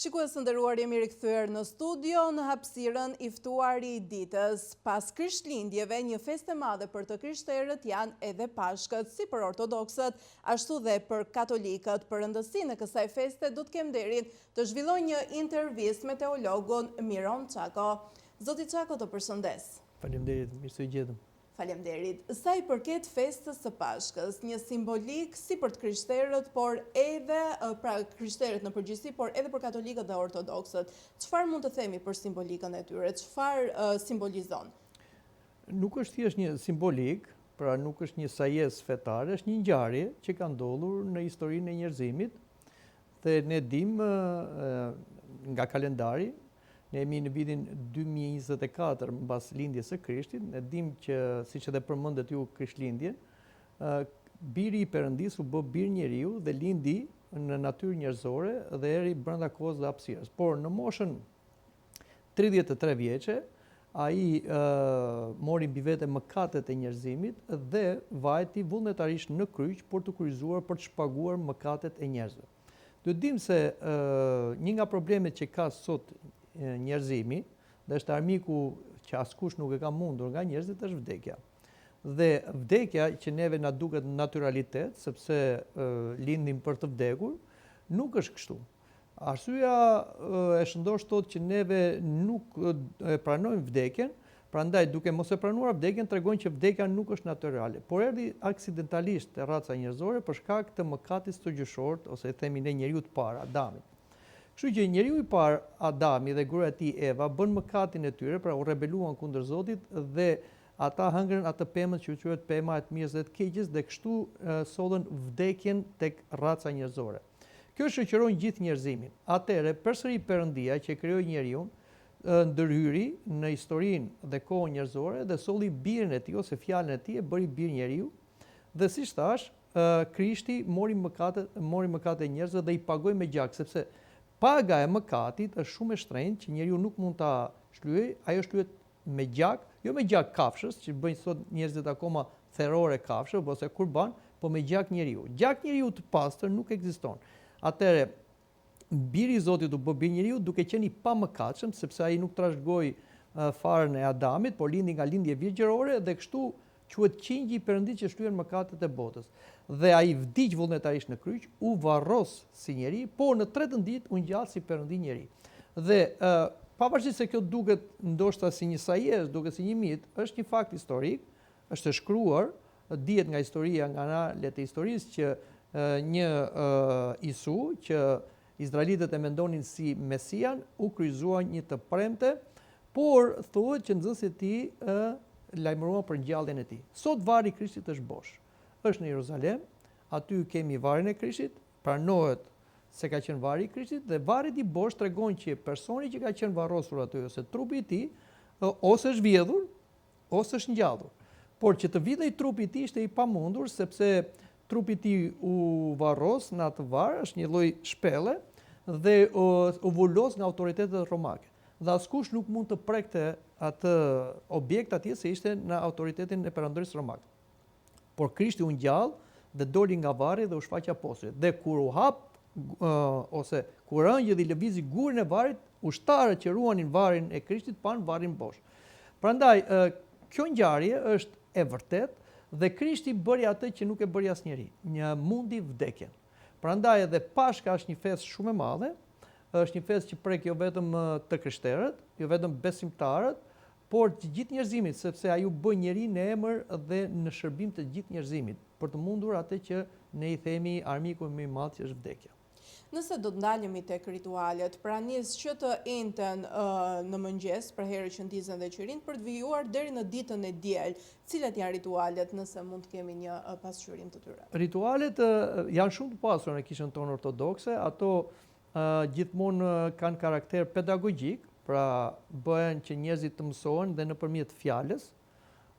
Shikues të nderuar, jemi rikthyer në studio në hapësirën i ftuari i ditës. Pas Krishtlindjeve, një festë e madhe për të krishterët janë edhe Pashkët, si për ortodoksët, ashtu dhe për katolikët. Për rëndësinë e kësaj feste do të kem nderin të zhvilloj një intervistë me teologun Miron Çako. Zoti Çako, të përshëndes. Faleminderit, mirë se u gjetëm. Faleminderit. Sa i përket festës së Pashkës, një simbolik si për të krishterët, por edhe pra krishterët në përgjithësi, por edhe për katolikët dhe ortodoksët. Çfarë mund të themi për simbolikën e tyre? Çfarë simbolizon? Nuk është thjesht një simbolik, pra nuk është një sajes fetare, është një ngjarje që ka ndodhur në historinë e njerëzimit dhe ne dimë nga kalendari. Ne jemi në vitin 2024 mbas lindjes së Krishtit, ne dimë që, siç edhe përmendet ju Krishtlindjen, biri i Perëndis u bë bir njeriu dhe lindi në natyrë njerëzore dhe eri brenda kohës dhe hapësirës. Por në moshën 33 vjeçe, ai mori mbi vete mëkatet e njerëzimit dhe vajti vullnetarisht në kryq për të kryqëzuar, për të shpaguar mëkatet e njerëzve. Do të dimë se një nga problemet që ka sot njerëzimi, dhe është armiku që askush nuk e ka mundur nga njerëzit, është vdekja. Dhe vdekja që neve na duket natyralitet, sepse lindim për të vdekur, nuk është kështu. Arsyeja e shëndosh thotë që neve nuk e pranojmë vdekjen, prandaj duke mos e pranuar vdekjen tregojnë që vdekja nuk është natyrale, por erdhi aksidentalisht te raca njerëzore për shkak të mëkatit të gjyshort, ose themi ne njeriu të parë, Adamit. Kështu që njeriu i parë, Adami dhe gruaja e tij Eva, bën mëkatin e tyre, pra u rebeluan kundër Zotit dhe ata hëngrën atë pemën që quhet pema e të mirës dhe të keqes dhe kështu sollën vdekjen tek raca njerëzore. Kjo shoqëron gjithë njerëzimin. Atëherë përsëri Perëndia që krijoi njeriu ndërhyri në historinë dhe kohën njerëzore dhe solli birin e tij ose fjalën e tij e bëri bir njeriu dhe siç thash, Krishti mori mëkatet e njerëzve dhe i pagoi me gjak, sepse paga e mëkatit është shumë e shtrenjtë që njeriu nuk mund ta shlyejë, ajo shlyhet me gjak, jo me gjak kafshës, që bëjnë sot njerëzit akoma therrore kafshë ose kurban, po me gjak njeriu. Gjak njeriu të pastër nuk ekziston. Atëherë biri i Zotit u bë bir njeriu duke qenë i pamëkatshëm, sepse ai nuk trashëgoi farën e Adamit, por lindi nga lindje virgjërore dhe kështu quhet qingji i Perëndisë që shlyen mëkatet e botës. Dhe ai vdiq vullnetarisht në kryq, u varros si njeri, por në tretën ditë u ngjall si Perëndi njeri. Dhe pavarësisht se kjo duket ndoshta si një sajes, duket si një mit, është një fakt historik, është e shkruar, dihet nga historia, nga analet e historisë që një Isu që izraelitët e mendonin si Mesian, u kryqëzua një të premte, por thuhet që nxënësit e tij lajmëruan për ngjalljen e tij. Sot vari i Krishtit është bosh. Është në Jeruzalem, aty kemi varin e Krishtit, pranohet se ka qenë vari i Krishtit dhe vari i bosh tregon që personi që ka qenë varrosur aty ose trupi i tij ose është vjedhur ose është ngjallur. Por që të vidhej trupi i tij ishte i pamundur sepse trupi i tij u varros në atë var, është një lloj shpelle dhe u vulos nga autoritetet romake. Dhe askush nuk mund të prekte atë objekt atje se ishte në autoritetin e perandorisë romake. Por Krishti u ngjall dhe doli nga varri dhe u shfaq apostujve. Dhe kur u hap ose kur ëngjëlli lëvizi gurin e varrit, ushtarët që ruanin varrin e Krishtit pan varrin bosh. Prandaj kjo ngjarje është e vërtetë dhe Krishti bëri atë që nuk e bëri asnjëri, një mundi vdekjen. Prandaj edhe Pashka është një festë shumë e madhe, është një festë që prek jo vetëm të krishterët, jo vetëm besimtarët, por të gjithë njerëzimit, sepse ai u bë njeri në emër dhe në shërbim të gjithë njerëzimit, për të mundur atë që ne i themi armiku më i madh që është vdekja. Nëse do të ndalemi tek ritualet, pra nis që të enten në mëngjes, për herë që ndizën dhe qërin, për të vijuar deri në ditën e diel, cilat janë ritualet, nëse mund të kemi një pasqyrim të tyre? Ritualet janë shumë të pasura në kishën tonë ortodokse, ato gjithmonë kanë karakter pedagogjik, pra bëhen që njerëzit të mësohen dhe nëpërmjet fjalës,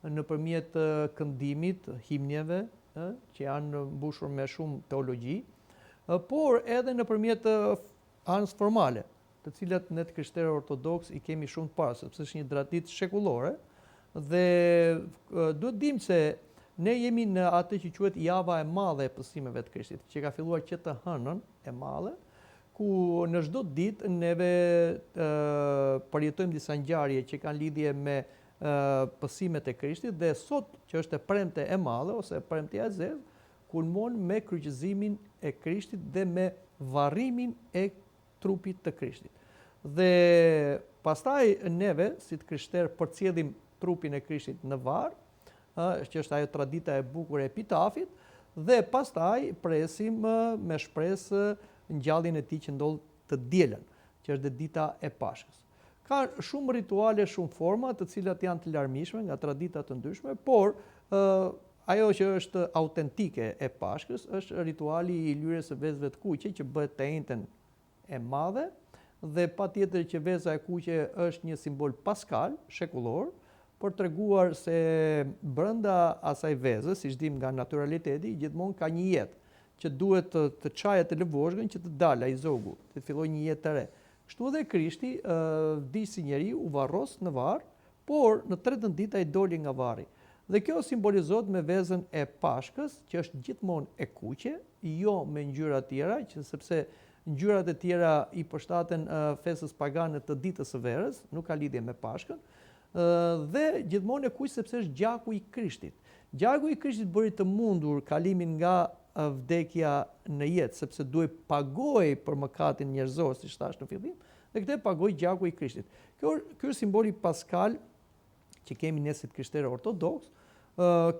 nëpërmjet këndimit, himnjeve, që janë mbushur me shumë teologji, por edhe nëpërmjet anës formale, të cilat ne të krishterë ortodoks i kemi shumë të parë, sepse është një traditë shekullore dhe duhet dimë se ne jemi në atë që quhet java e madhe e pësimeve të Krishtit, që ka filluar që të hënën e madhe. ku në çdo ditë neve përjetojmë disa ngjarje që kanë lidhje me pësimet e Krishtit dhe sot që është e premte e madhe ose premtja e zezë, kulmon me kryqëzimin e Krishtit dhe me varrimin e trupit të Krishtit. Dhe pastaj neve, si të krishterë, përcjellim trupin e Krishtit në varr, që është ajo tradita e bukur e epitafit, dhe pastaj presim me shpresë ngjalljen e tij që ndodh të dielën, që është dita e Pashkës. Ka shumë rituale, shumë forma, të cilat janë të larmishme nga tradita të ndryshme, por ajo që është autentike e Pashkës është rituali i lyrjes së vezëve të kuqe, që bëhet të njëjtën e madhe, dhe patjetër që veza e kuqe është një simbol paskal, shekullor, për treguar se brenda asaj vezë, siç dim nga naturaliteti, gjithmonë ka një jetë që duhet të çajet të lëvozhgën që të dalë ai zogu, të fillojë një jetë të re. Kështu edhe Krishti vdiq si njeriu, u varros në varr, por në tretën ditë ai doli nga varri. Dhe kjo simbolizohet me vezën e Pashkës, që është gjithmonë e kuqe, jo me ngjyra tjera, sepse ngjyrat e tjera i përshtaten festës pagane të ditës së verës, nuk ka lidhje me Pashkën, dhe gjithmonë e kuq sepse është gjaku i Krishtit. Gjaku i Krishtit bëri të mundur kalimin nga vdekja në jetë, sepse duhet pagoj për mëkatin njerëzor, siç thash në fillim, dhe këtë pagoj gjaku i Krishtit. Ky është simboli paskal që kemi ne si krishterë ortodoks.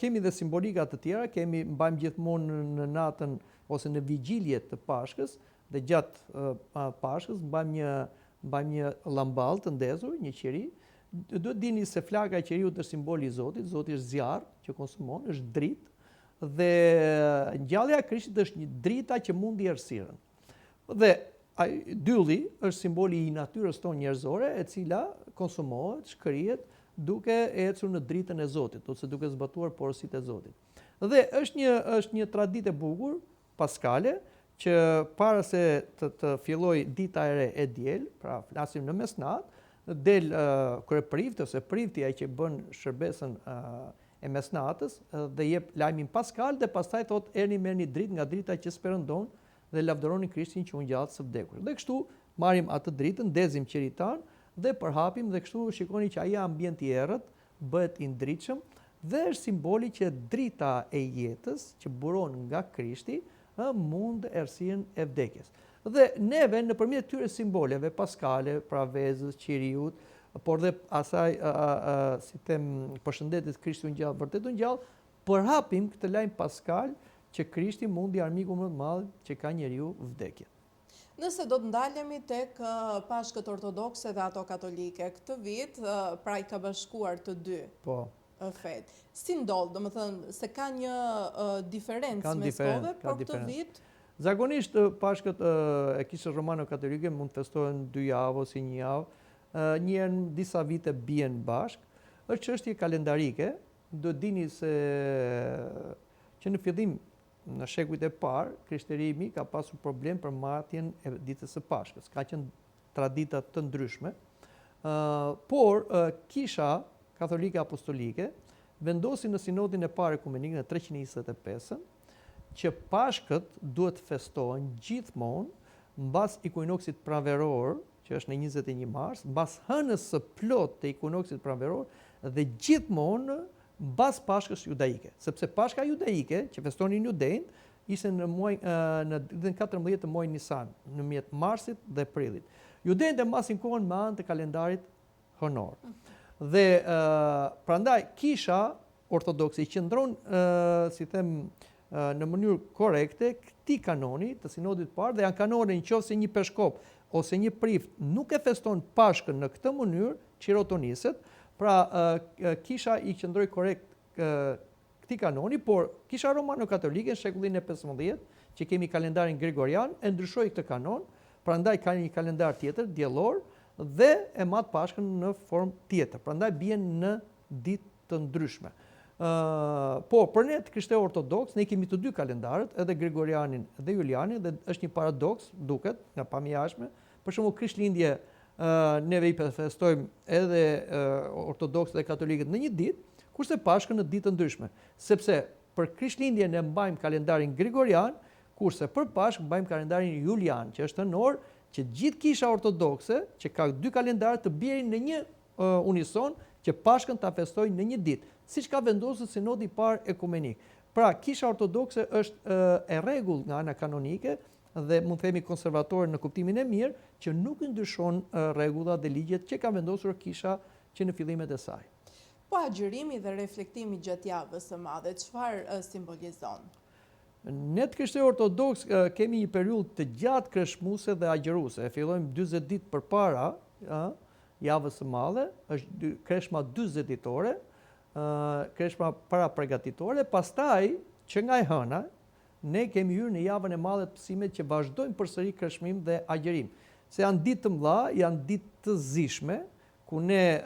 Kemi dhe simbolika të tjera, mbajmë gjithmonë në natën ose në vigjiljet të Pashkës, dhe gjatë Pashkës mbajmë një llamball të ndezur, një qeri. Duhet dini se flaka e qeriut është simboli i Zotit, Zoti është zjarr që konsumon, është dritë, dhe ngjallja e Krishtit është një drita që mundi errësirën. Dhe dylli është simboli i natyrës tonë njerëzore, e cila konsumohet, shkërihet duke ecur në dritën e Zotit, ose duke zbatuar porositë e Zotit. Dhe është një traditë e bukur paskale që para se të fillojë dita e re e diel, pra flasim në mesnatë, del kryeprifti ose prifti ai që bën shërbesën e mesnatës dhe jep lajmin paskal dhe pastaj thot erni merrni dritë nga drita që sperëndon dhe lavdëroni Krishtin që u ngjall së vdekur. Dhe kështu marrim atë dritën, ndezim qeritan dhe përhapim dhe kështu shikoni që ai ambient i errët bëhet i ndritshëm dhe është simboli që drita e jetës që buron nga Krishti mund errësirën e vdekjes. Dhe neve nëpërmjet këtyre simboleve paskale, pra vezës, qiriut, por dhe asaj si them përshëndetjes Krishti u ngjall, vërtet u ngjall, përhapim këtë lajm paskal që Krishti mundi armiku më të madh që ka njeriu, vdekjen. Nëse do të ndalemi tek Pashkët ortodokse dhe ato katolike, këtë vit pra i ka bashkuar të dy. Po. Fet. Si ndodh, domethënë se ka një diferencë mes kohëve, por këtë vit zakonisht Pashkët e Kishës Romano-Katolike mund të festohen 2 javë ose 1 javë, një herë në disa vite bien bashkë. Është çështje kalendarike, do dini se që në fillim në shekujt e parë, krishterimi ka pasur problem për marrjen e ditës së Pashkës. Ka qenë tradita të ndryshme, por Kisha Katolike Apostolike vendosi në sinodin e parë ekumenik në 325-ën që Pashkët duhet festohen gjithmonë mbas ikuinoksit pranveror, që është në 21 mars, mbas hënës së plot të ikuinoksit pranveror dhe gjithmonë mbas Pashkës judaike, sepse Pashka judaike që festonin judejt ishte në ditën 14 të muajit Nisan, në mes marsit dhe prillit. Judejt e masin kohën me anë të kalendarit hënor. Dhe prandaj Kisha ortodokse i qëndron, si them, në mënyrë korekte këtij kanoni të sinodit parë dhe janë kanone nëse një peshkop ose një prift nuk e feston Pashkën në këtë mënyrë, qirotoniset, pra Kisha i qëndroi korrekt këtij kanoni, por Kisha Romano-Katolike në shekullin e 15, që kemi kalendarin gregorian, e ndryshoi këtë kanon, prandaj ka një kalendar tjetër, diellor, dhe e mat Pashkën në formë tjetër. Prandaj bien në ditë të ndryshme. Po, për ne të krishterë ortodoks, ne kemi të dy kalendarët, edhe Gregorianin dhe Julianin, dhe është një paradoks, duket, nga pamjashme. Për shembull, Krishtlindje neve i festojmë edhe ortodoks dhe katolikët në një ditë, kurse Pashkën në ditë të ndryshme. Sepse për Krishtlindjen ne mbajmë kalendarin Gregorian, Kurse për Pashk bëjmë kalendarin julian, që është nënor, që gjithë kisha ortodokse, që ka 2 kalendarë të bjerin në një unison, që Pashkën ta festojnë në një ditë, siç ka vendosur Sinodi i parë ekumenik. Pra, kisha ortodokse është e rregull nga ana kanonike dhe mund të themi konservatore në kuptimin e mirë, që nuk i ndryshon rregullat dhe ligjet që ka vendosur kisha që në fillimet e saj. Po agjërimi dhe reflektimi gjatë javës së madhe, çfarë simbolizon? Ne të krishterë ortodoks kemi një periudhë të gjatë kreshmuese dhe agjëruese. Fillojmë 40 ditë përpara javës së madhe, është kreshma 40 ditore, kreshma para përgatitore, pastaj që nga e hëna, ne kemi hyrë në javën e madhe të mësimit që vazhdojmë përsëri kreshmim dhe agjërim. Se janë ditë të mëdha, janë ditë të zishme, ku ne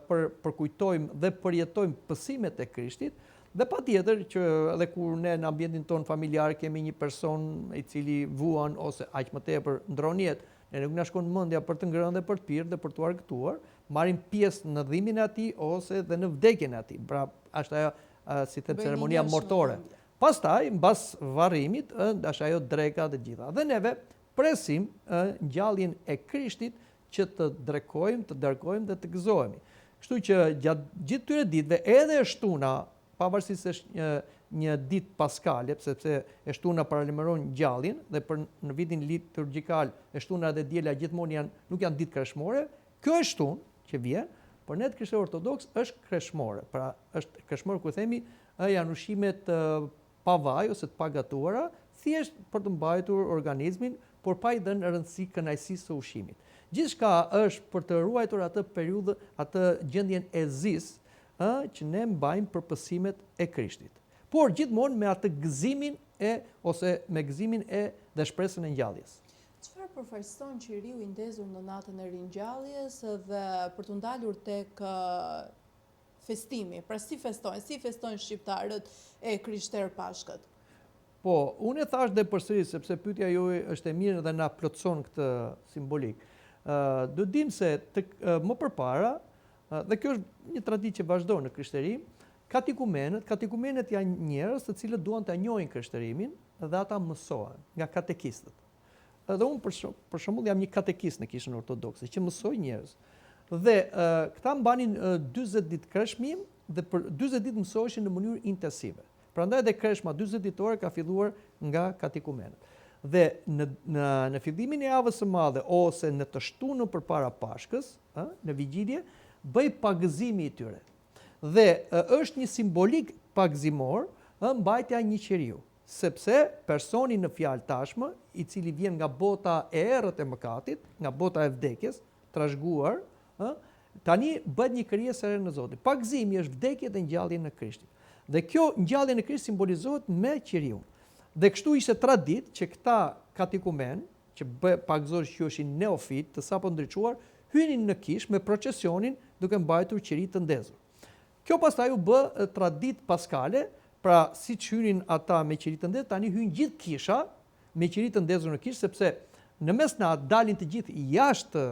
përkujtojmë dhe përjetojmë pësimet e Krishtit, dhe patjetër që edhe kur ne në ambientin ton familjar kemi një person i cili vuan ose aq më tepër ndron jetë, ne nuk na shkon mendja për të ngrënë dhe për të pirë dhe për të argëtuar, marrim pjesë në dhimbjen e atij ose dhe në vdekjen e atij. Pra, është ajo si të ceremonia mortore. Pastaj, mbas varrimit, është ajo dreka dhe gjitha. Dhe neve presim ngjalljen e Krishtit që të drekojmë, të dërgojmë dhe të gëzohemi. Kështu që gjatë gjithë këtyre ditëve, edhe e shtuna, pavarësisht se është një ditë paskale, sepse e shtuna paralajmëron ngjalljen dhe në vitin liturgjikal e shtuna dhe diela gjithmonë nuk janë ditë kreshmore, kjo e shtunë që vjen, por ne të krishterë ortodoks është kreshmore. Pra është kreshmore ku themi janë ushqimet pa vaj ose të pagatuara, thjesht për të mbajtur organizmin, por pa i dhënë rëndësi kënaqësisë së ushqimit. Gjithçka është për të ruajtur atë periudhë, atë gjendjen e zis, që ne mbajmë për pësimet e Krishtit. Por gjithmonë me atë gëzimin ose me gëzimin dhe shpresën e ngjalljes. Çfarë përfaqëson qiriu i ndezur në natën e ringjalljes dhe për të ndalur tek festimi? Pra si festojnë shqiptarët e krishterë Pashkët? Po, unë e thash dhe përsëri sepse pyetja juaj është e mirë dhe na plotëson këtë simbolik. Do dim se më përpara, dhe kjo është një traditë që vazhdon në krishteri, katikumenet janë njerëz të cilët duan ta njohin krishterimin dhe ata mësohen nga katekistët. Dhe unë për shembull jam një katekist në kishën ortodokse që mësoj njerëz. Dhe këta mbanin 40 ditë kreshmim dhe për 40 ditë mësoheshin në mënyrë intensive. Prandaj dhe kreshma 40 ditore ka filluar nga katikumenet. Dhe në fillimin e javës së madhe ose në të shtunën përpara Pashkës, në vigjilje, bëj pagëzimi i tyre. Dhe është një simbolik pagëzimor mbajtja e një qiriu, sepse personi në fjalë tashmë, i cili vjen nga bota e errët e mëkatit, nga bota e vdekjes, trashëguar, tani bëhet një krijesë e re në Zotin. Pagëzimi është vdekja dhe ngjallja në Krishtin. Dhe kjo ngjallje në Krisht simbolizohet me qiriun. Dhe kështu ishte traditë që këta katikumen, që pagëzosh që ishin neofit, të sapo ndriçuar, hynin në kishë me procesionin duke mbajtur qiri të ndezur. Kjo pastaj u bë traditë paskale, pra siç hynin ata me qiri të ndezur, tani hyn gjithë kisha me qiri të ndezur në kishë, sepse në mesnatë dalin të gjithë jashtë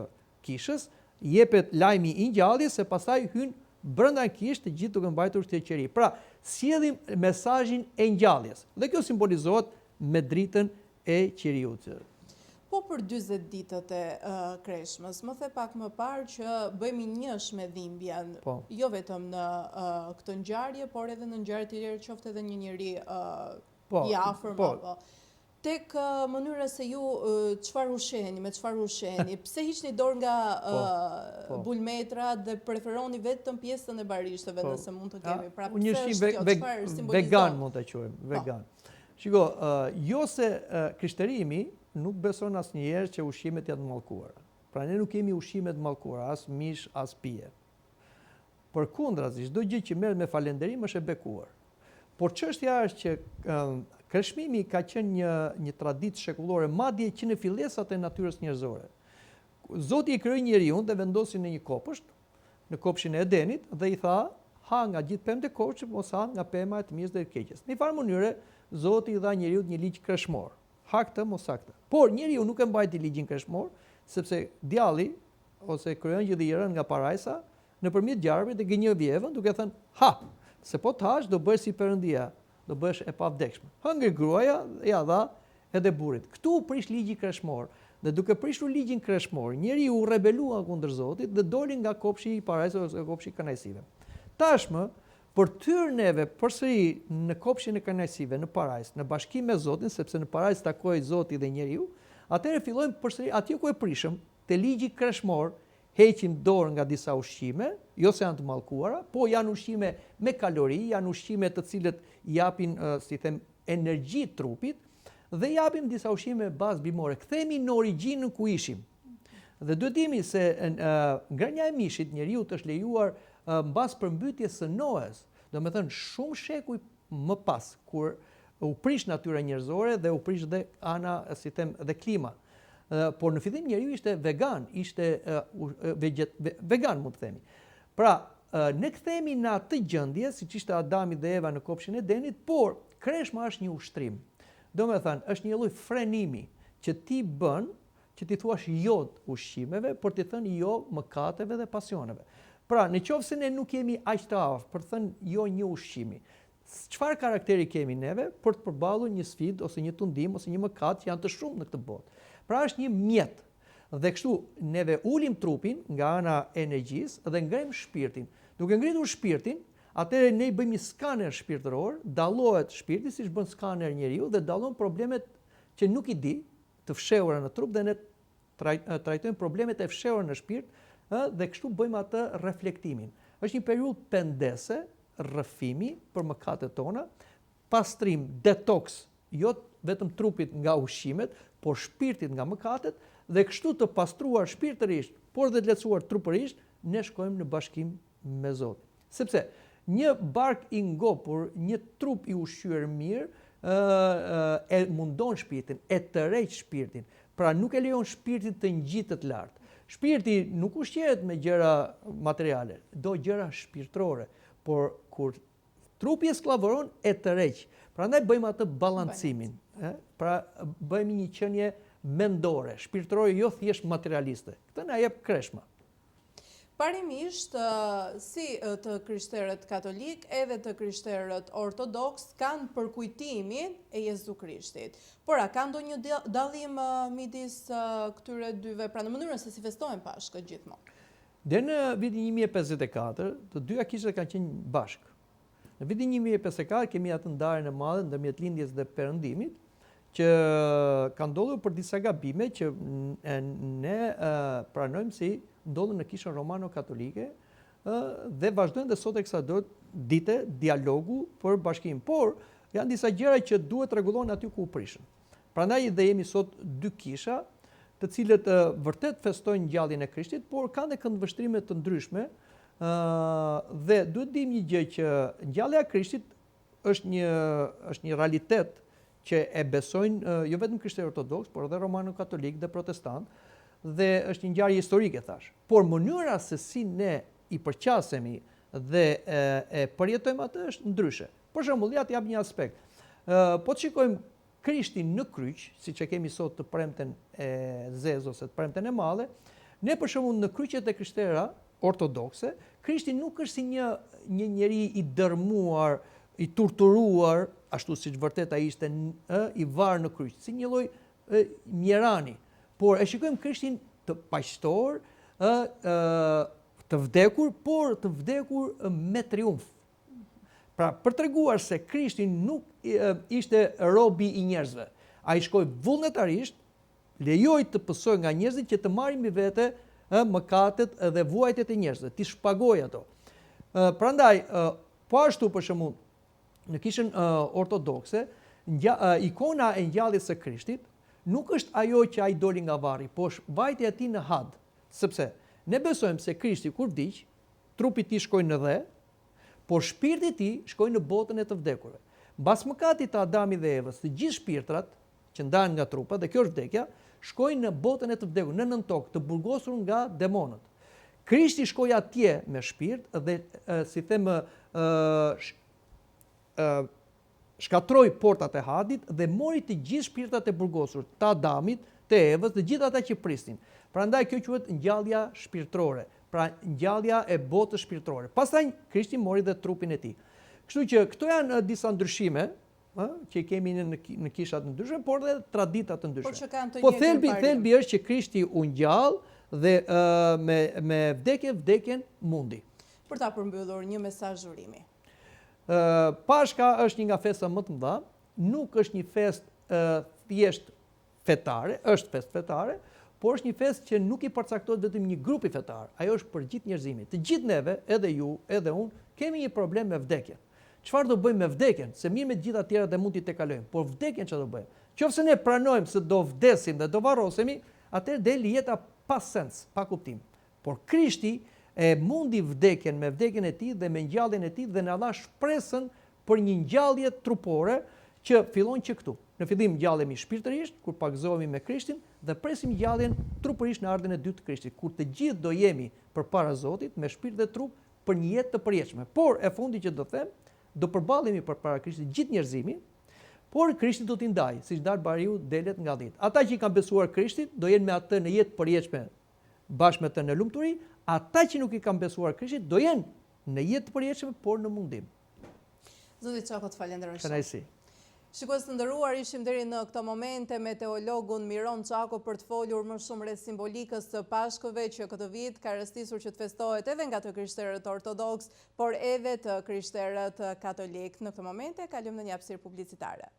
kishës, jepet lajmi i ngjalljes se pastaj hyn brenda kishë të gjithë duke mbajtur këtë qiri. Pra, sjellim mesazhin e ngjalljes. Dhe kjo simbolizohet me dritën e qiriut. Po për 40 ditët e kreshmës, më the pak më parë që bëjmë njësh me dhimbjen, jo vetëm në këtë ngjarje, por edhe në ngjarje të tjera, qoftë edhe një njeri i afërm apo. Tek mënyra se ju çfarë ushqeni, me çfarë ushqeni, pse hiqni dorë nga bulmetra dhe preferoni vetëm pjesën e barishteve nëse mund të kemi. Pra pse është kjo, çfarë simbolizon? Vegan mund ta quajmë, vegan. Shiko, jo se krishterimi nuk beson asnjëherë që ushqimet janë të mallkuara. Pra ne nuk kemi ushqime të mallkuara, as mish, as pije. Përkundrazi, çdo gjë që merret me falënderim është e bekuar. Por çështja është që kreshmimi ka qenë një traditë shekullore, madje që në fillesat e natyrës njerëzore. Zoti i krijoi njeriu dhe vendosi në një kopësht, në kopshin e Edenit, dhe i tha, ha nga gjithë pemt e kopshtit, mos ha nga pema e të mirës dhe e keqes. Në një farë mënyre, Zoti i dha njeriu një ligj kreshmor. Ha këtë, mos ha këtë. Por njeriu nuk e mbajti ligjin kreshmor, sepse djalli ose kryqëngjëlli i rënë nga parajsa, nëpërmjet gjarëve dhe gënjëvi Evën, duke thënë, ha, se po të hash do bësh si Perëndia, do bësh e pavdekshme. Hëngri gruaja, ja dha edhe burrit. Këtu u prish ligji kreshmor. Dhe duke prishur ligjin kreshmor, njeriu u rebelua kundër Zotit dhe doli nga kopshi i parajsës ose kopshi i kënaqësive. Tashmë, për tyrë neve përsëri në kopshin e kënaqësive, në parajsë, në bashkim me Zotin, sepse në parajsë takoi Zoti dhe njeriu, atëherë fillojmë përsëri atje ku e prishëm, te ligji kreshmor, heqim dorë nga disa ushqime, jo se janë të mallkuara, po janë ushqime me kalori, janë ushqime të cilët japin, si them, energji trupit, dhe japim disa ushqime bazë bimore. Kthehemi në origjinën ku ishim. Dhe duhet dimi se ngrënia e mishit njeriu është lejuar mbas përmbytjes së Noes, do me thënë shumë shekuj më pas, kur u prish natyra njerëzore dhe u prish dhe ana, si them, dhe klima. Por në fillim njeriu ishte vegan, ishte vegan, mund të themi. Pra, ne kthehemi në atë gjendje, siç ishte Adami dhe Eva në kopshin e Edenit, por kreshma është një ushtrim. Do me thënë, është një lloj frenimi që ti bën, që ti thuash jo ushqimeve, por ti thënë jo mëkateve dhe pasioneve. Pra, në qoftë se ne nuk jemi aq të aftë për të thënë jo një ushqimi, çfarë karakteri kemi neve për të përballur një sfidë ose një tundim ose një mëkat që janë të shumë në këtë botë. Pra është një mjet. Dhe kështu neve ulim trupin nga ana e energjisë dhe ngrem shpirtin. Duke ngritur shpirtin, atëherë ne i bëjmë një skaner shpirtëror, dallohet shpirti siç bën skaner njeriu dhe dallon problemet që nuk i di, të fshehura në trup, dhe ne trajtojmë problemet e fshehura në shpirt, dhe kështu bëjmë atë reflektimin. Është një periudhë pendese, rrëfimi për mëkatet tona, pastrim, detoks, jo vetëm trupit nga ushqimet, por shpirtit nga mëkatet, dhe kështu të pastruar shpirtërisht, por dhe të lehtësuar trupërisht, ne shkojmë në bashkim me Zotin. Sepse një bark i ngopur, një trup i ushqyer mirë, e mundon shpirtin, e tërheq shpirtin. Pra nuk e lejon shpirtin të ngjitet lart. Shpirti nuk ushqehet me gjëra materiale, do gjëra shpirtërore, por kur trupi e skllavëron, e tërheq. Prandaj bëjmë atë ballancimin. Pra bëjmë një qenie mendore, shpirtërore, jo thjesht materialiste. Këtë na jep kreshma. Parimisht, si të krishterët katolik edhe të krishterët ortodoks kanë përkujtimin e Jezu Krishtit. Por a ka ndonjë dallim midis këtyre dyve, pra në mënyrën se si festohen Pashkët gjithmonë? Deri në vitin 1054, të dyja kishtet kanë qenë bashkë. Në vitin 1054 kemi atë ndarjen e madhe ndërmjet lindjes dhe perëndimit, që ka ndodhur për disa gabime që ne pranojmë si ndodhën në kishën romano-katolike dhe vazhdojnë dhe sot e kësaj dite dialogu për bashkim. Por janë disa gjëra që duhet rregullohen aty ku u prishën. Prandaj dhe jemi sot dy kisha, të cilët vërtet festojnë ngjalljen e Krishtit, por kanë dhe këndvështrime të ndryshme dhe duhet dim një gjë që ngjallja e Krishtit është një realitet që e besojnë jo vetëm krishterë ortodoks, por edhe romano-katolik dhe protestant, dhe është një ngjarje historike, thash. Por mënyra se si ne i përqasemi dhe e përjetojmë atë është ndryshe. Për shembull, ja t'jap një aspekt. Po të shikojmë Krishtin në kryq, siç e kemi sot të premten e zezë ose të premten e madhe, ne për shembull në kryqet e krishterë ortodokse, Krishti nuk është si një njeri i dërmuar, i torturuar, ashtu siç vërtet ai ishte i varur në kryq, si një lloj mjerani. Por e shikojmë Krishtin të paqëstor, të vdekur, por të vdekur me triumf. Pra, për treguar se Krishti nuk ishte robi i njerëzve. Ai shkoi vullnetarisht, lejoi të pësoj nga njerëzit që të marrin mbi vete mëkatet dhe vuajtjet e njerëzve, ti shpagoi ato. Prandaj, po ashtu për shembull, në kishën ortodokse, ikona e ngjalljes së Krishtit nuk është ajo që ai doli nga varri, po është vajtja e tij në had, sepse ne besojmë se Krishti kur vdiq, trupi i tij shkoi në dhe, por shpirti i tij shkoi në botën e të vdekurve. Mbas mëkatit të Adamit dhe Evës, të gjithë shpirtrat që ndahen nga trupa, dhe kjo është vdekja, shkojnë në botën e të vdekur, në nën tokë, të burgosur nga demonët. Krishti shkoi atje me shpirt dhe si them shkatroi portat e hadit dhe mori të gjithë shpirtrat e burgosur të Adamit, të Evës, dhe gjithë ata që prisnin. Prandaj kjo quhet ngjallja shpirtërore, pra ngjallja e botës shpirtërore. Pastaj Krishti mori dhe trupin e tij. Kështu që këto janë disa ndryshime që i kemi në kishat të ndryshme, por dhe traditat të ndryshme. Por që kanë të Po njëjtin parim. thelbi është që Krishti u ngjall dhe me vdekjen mundi. Për ta përmbyllur një mesazh urimi. Pashka është një nga festa më të mëdha, nuk është një festë thjesht fetare, është festë fetare, por është një festë që nuk i përcaktohet vetëm një grupi fetar, ajo është për gjithë njerëzimin. Të gjithë neve, edhe ju, edhe unë, kemi një problem me vdekjen. Çfarë do bëjmë me vdekjen? Se mirë me të gjitha tjerat e mund t'i tekalojmë, por vdekjen çfarë do bëjmë? Qofse ne pranojmë se do vdesim dhe do varrosemi, atëherë del jeta pa sens, pa kuptim. Por Krishti e mundi vdekjen me vdekjen e tij dhe me ngjalljen e tij dhe na dha shpresën për një ngjallje trupore që fillon që këtu. Në fillim ngjallemi shpirtërisht kur pagëzohemi me Krishtin dhe presim ngjalljen trupërisht në ardhen e dytë të Krishtit, kur të gjithë do jemi përpara Zotit me shpirt dhe trup për një jetë të përjetshme. Por e fundi që do them, do përballemi përpara Krishtit gjithë njerëzimi, por Krishti do t'i ndajë, siç dal bariu delet nga dhimbja. Ata që i kanë besuar Krishtit do jenë me atë në jetë përjetshme bashkë me të në lumturi, ata që nuk i kanë besuar Krishtit do jenë në jetë të përjetshme, por në mundim. Zoti Çako, të falenderoj shumë. Kënaqësi. Shikues të nderuar, ishim deri në këto momente me teologun Miron Çako për të folur më shumë rreth simbolikës së Pashkëve që këtë vit ka rëstisur që të festohet edhe nga të krishterët ortodoks, por edhe të krishterët katolik. Në këtë momente kalojmë në një hapësirë publicitare.